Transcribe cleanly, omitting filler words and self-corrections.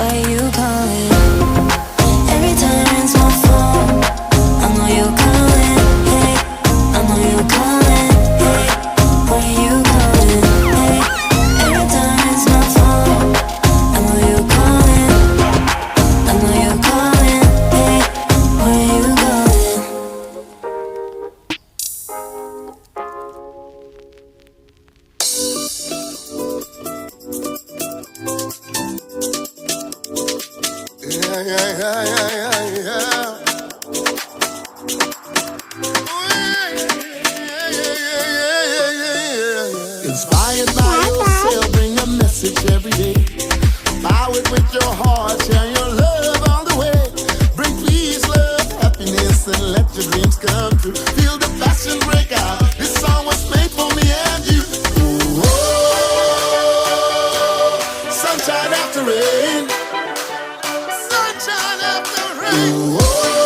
What you calling? Every time it's my phone, I know you calling. Hey, I know you calling. Hey, what you calling? Hey, every time it's my phone, I know you calling. I know you calling. Hey, what you calling? Inspired by yourself, bring a message every day. Bow it with your heart, share your love all the way. Bring peace, love, happiness, and let your dreams come true. Feel the passion break out. This song was made for me and you. Ooh, oh, sunshine after rain. Sunshine after rain. Ooh, oh,